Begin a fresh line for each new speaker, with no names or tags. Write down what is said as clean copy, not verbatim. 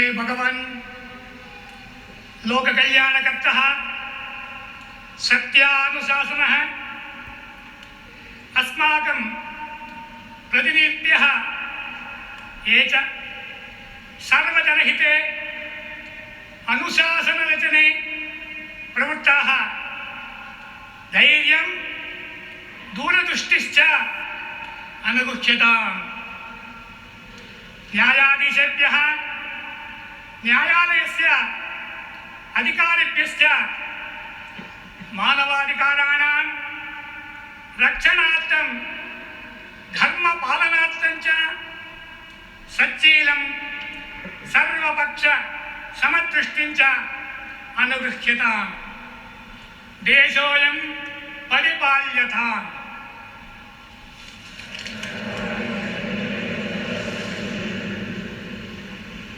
भगवान् लोककल्याणकर्तः सत्यानुशासनः अस्माकं प्रतिनिधिभ्यः ये च सर्वजनहिते अनुशासनरचने प्रवृत्ताः धैर्यं दूरदृष्टिश्च अनुगुह्यताम्। न्यायाधीशेभ्यः न्यायालयस्य अधिकारिभ्यश्च मानवाधिकाराणां रक्षणार्थं धर्मपालनार्थं च सच्चीलं सर्वपक्ष समदृष्टिं च अनुगृह्यताम्। देशोऽयं परिपाल्यताम्।